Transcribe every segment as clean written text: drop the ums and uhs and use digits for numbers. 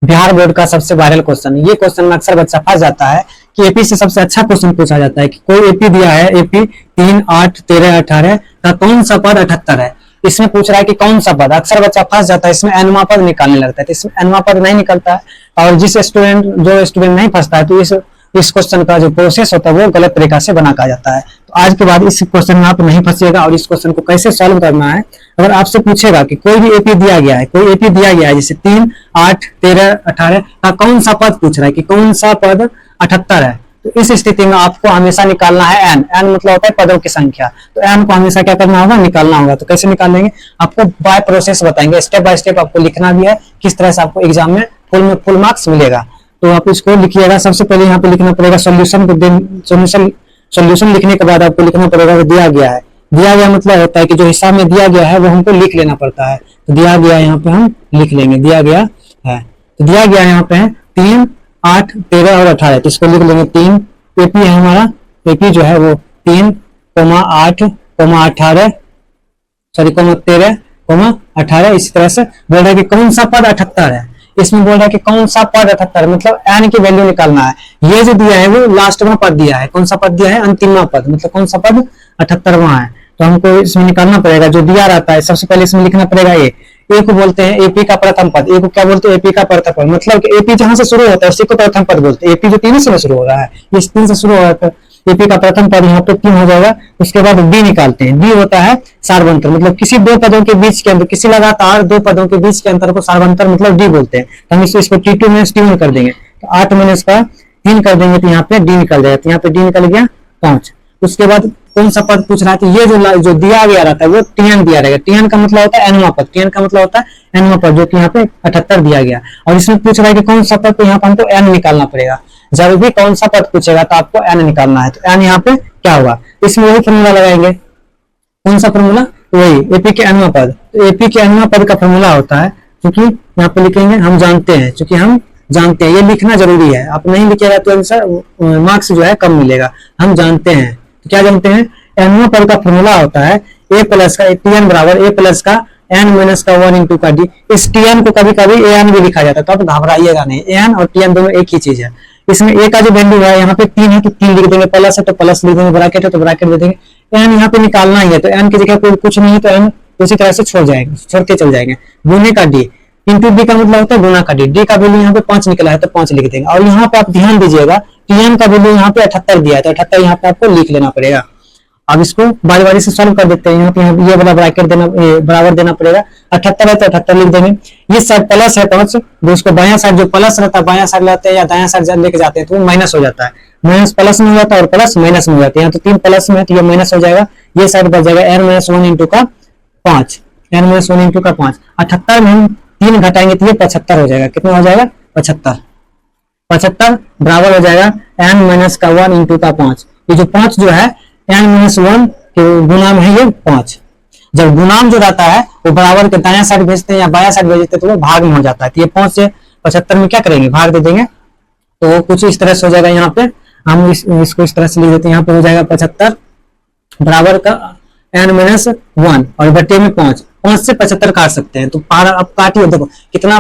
Bihar board का सबसे viral question. ये क्वेश्चन में अक्सर बच्चा फंस जाता है कि एपी से सबसे अच्छा क्वेश्चन पूछा जाता है कि कोई एपी दिया है, एपी 3, 8, 13, 18 का कौन सा पद 78 है। इसमें पूछ रहा है कि कौन सा पद। अक्सर बच्चा फंस जाता है, इसमें एनवा पद निकालने लगता है, तो इसमें एनवा पद नहीं निकलता है। और जो स्टूडेंट नहीं फंसता है तो इस क्वेश्चन का जो प्रोसेस होता है वो गलत तरीका से बना का जाता है। तो आज के बाद इस क्वेश्चन में आप नहीं फंसिएगा। और इस क्वेश्चन को कैसे सॉल्व करना है, अगर आपसे पूछेगा कि कोई भी एपी दिया गया है, कोई एपी दिया गया है जैसे 3, 8, 13, 18 का कौन सा पद पूछ रहा है कि कौन सा पद 78 है, तो इस स्थिति में आपको हमेशा निकालना है एन। एन मतलब होता है पदों की संख्या, तो एन को हमेशा क्या करना होगा, निकालना होगा। तो कैसे निकालेंगे आपको बाय प्रोसेस बताएंगे, स्टेप बाय स्टेप आपको लिखना भी है किस तरह से आपको एग्जाम में फुल मार्क्स मिलेगा। तो आप इसको लिखिएगा। सबसे पहले यहाँ पे लिखना पड़ेगा सॉल्यूशन लिखने के बाद आपको लिखना पड़ेगा दिया गया है। दिया गया मतलब होता है कि जो हिसाब में दिया गया है वो हमको लिख लेना पड़ता है। तो दिया गया यहाँ पे हम लिख लेंगे, दिया गया है। तो दिया गया यहाँ पे है 3, 8, 13 और 18, तो इसको लिख लेंगे 3। एपी है हमारा, एपी जो है वो 3, 8, 18 13, 18। इसी तरह से बोल रहा है कि कौन सा पद 78 है। इसमें बोल रहा है कि कौन सा पद 78, मतलब एन की वैल्यू निकालना है। ये जो दिया है वो लास्टवां पद दिया है। कौन सा पद दिया है, अंतिमवां पद, मतलब कौन सा पद 78वां है। तो हमको इसमें निकालना पड़ेगा जो दिया रहता है। सबसे पहले इसमें लिखना पड़ेगा ए को बोलते हैं एपी का प्रथम पद। ए को क्या बोलते हैं, एपी का प्रथम पद, मतलब कि एपी जहां से शुरू होता है उसी को प्रथम पद बोलते हैं। एपी जो 3 से शुरू हो रहा है, इस 3 से शुरू हो रहा है, एपी का प्रथम पद यहाँ पे 3 हो जाएगा। उसके बाद डी निकालते हैं। डी होता है सार्वंतर, मतलब किसी दो पदों के बीच के अंतर, किसी लगातार दो पदों के बीच के अंतर को सार्वंतर मतलब डी बोलते हैं। तो हम इसको T2 में T1 कर देंगे, तो 8 में इसका 3 कर देंगे, तो यहाँ पे डी निकल जाएगा। तो यहाँ पे डी निकल गया 5। उसके बाद कौन सा पद पूछ रहा है, तो ये जो दिया गया रहता है वो टीएन दिया रहेगा। टीएन का मतलब होता है एनवा पद, टीएन का मतलब होता है एनवा पद, जो कि यहाँ पे 78 दिया गया। और इसमें पूछ रहा है कि कौन सा पद, तो यहाँ पे हमको एन निकालना पड़ेगा। जब भी कौन सा पद पूछेगा तो आपको एन निकालना है। तो एन यहाँ पे क्या होगा, इसमें वही फॉर्मूला लगाएंगे। कौन सा फॉर्मूला, वही एपी के एनवा पद। तो एपी के एनवा पद का फॉर्मूला होता है, क्योंकि यहाँ पे लिखेंगे हम जानते हैं, क्योंकि हम जानते हैं, ये लिखना जरूरी है। आप नहीं लिखेगा तो आंसर मार्क्स जो है कम मिलेगा। हम जानते हैं, तो क्या जानते हैं, एनवा पद का फॉर्मूला होता है ए प्लस का टीएन बराबर ए प्लस का एन माइनस का 1 इंटू का डी। इस टीएन को कभी कभी एन भी लिखा जाता है, तो आप घबराइएगा नहीं, एन और टीएन दोनों एक ही चीज है। इसमें ए का जो वैल्यू है, यहाँ पे 3 है तो 3 लिख देंगे, प्लस है तो प्लस लिख देंगे, ब्रैकेट है तो ब्रैकेट दे देंगे। एन यहाँ पे निकालना ही है, तो एन की जगह कोई कुछ नहीं है तो एन उसी तरह से छोड़ते चल जाएंगे। गुने का डी इंटू डी का मतलब होता है गुना का डी। डी का वैल्यू यहाँ पे 5 निकला है तो 5 लिख देंगे। और यहाँ पे आप ध्यान दीजिएगा, टीएन का वैल्यू यहाँ पे 78 दिया है, तो 78 यहाँ पे आपको लिख लेना पड़ेगा। अब इसको बारी बारी से सॉल्व कर देते हैं। यहाँ पे ये वाला ब्रैकेट देना, बराबर देना पड़ेगा। 78 है तो 78 लिख देंगे। ये साइड प्लस है 5, उसको बायां साइड जो प्लस रहता है बायां साइड लाते हैं या दायां साइड लेके जाते हैं तो वो माइनस हो जाता है। माइनस प्लस में हो जाता है और प्लस माइनस में हो जाता है। यहाँ तो 3 प्लस में है तो ये माइनस हो जाएगा। ये साइड बच जाएगा n-1 इंटू का 5, n-1 इंटू का 5। 78 में हम 3 घटाएंगे तो ये 75 हो जाएगा। कितना हो जाएगा, 75। 75 बराबर हो जाएगा n-1 इंटू का 5। ये जो 5 जो है n-1 के गुणाम है, ये 5। जब गुणाम जो रहता है वो बराबर के दायां साइड भेजते हैं या बायां साइड भेजते हैं तो वो भाग में हो जाता है। तो ये 5 से 75 में क्या करेंगे, भाग दे देंगे, तो कुछ इस तरह से हो जाएगा। यहाँ पे हम इसको इस तरह से लिख देते हैं। यहाँ पे हो जाएगा 75 बराबर का n-1 और बटे में 5 से 75 काट सकते हैं। तो अब काटिए, देखो कितना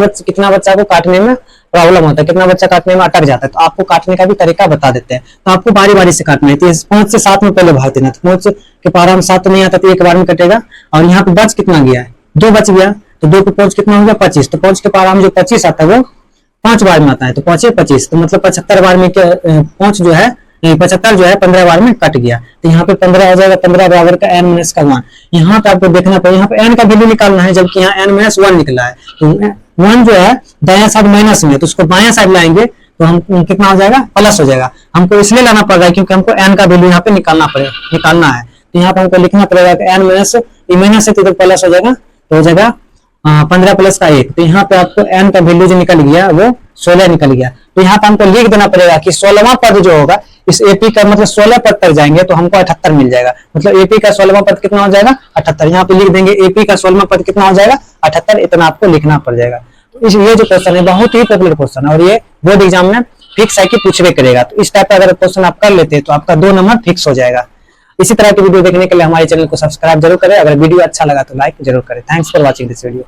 बच्चा को काटने में प्रॉब्लम होता है, कितना बच्चा काटने में अटक जाता है। तो आपको काटने का भी तरीका बता देते हैं। तो आपको बारी बारी से काटना है। तो 5 से 7 में पहले भाग देना। तो 5 के पारा में 7 नहीं आता तो एक बार में कटेगा। और यहाँ पे बच कितना गया है, 2 बच गया। तो 2 को 5 कितना हो गया, 25। तो 5 के पारा में जो 25 आता है वो 5 बार में आता है, तो 5 25। तो मतलब 75 बार में 5 जो है 75 जो है 15 बार में कट गया। तो यहाँ पे 15 हो जाएगा। 15 बराबर का n-1। यहाँ पे आपको देखना पड़ेगा, यहाँ पे n का वैल्यू निकालना है, जबकि यहाँ n-1 निकला है। तो 1 जो है दायां साइड माइनस में, तो उसको बायां साइड लाएंगे तो हम कितना हो जाएगा, प्लस हो जाएगा। हमको इसलिए लाना पड़ रहा है क्योंकि हमको n का वैल्यू यहाँ पे निकालना है। तो यहाँ पे हमको लिखना पड़ेगा कि n-, तो प्लस हो जाएगा, तो हो जाएगा 15 प्लस का 1। तो यहाँ पे आपको n का वैल्यू जो निकल गया वो 16 निकल गया। तो यहाँ पे हमको लिख देना पड़ेगा कि 16वां पद जो होगा इस एपी का, मतलब 16 पद तक जाएंगे तो हमको 78 मिल जाएगा। मतलब एपी का 16वां पद कितना हो जाएगा, 78। यहाँ पे लिख देंगे एपी का 16वां पद कितना हो जाएगा, 78। इतना आपको लिखना पड़ जाएगा। तो ये जो क्वेश्चन है बहुत ही पॉपुलर क्वेश्चन है और ये बोर्ड एग्जाम में फिक्स है कि पूछवे करेगा। तो इस टाइप का अगर क्वेश्चन आप कर लेते हैं तो आपका 2 नंबर फिक्स हो जाएगा। इसी तरह की वीडियो देखने के लिए हमारे चैनल को सब्सक्राइब जरूर करें। अगर वीडियो अच्छा लगा तो लाइक जरूर करें। Thanks for watching this video.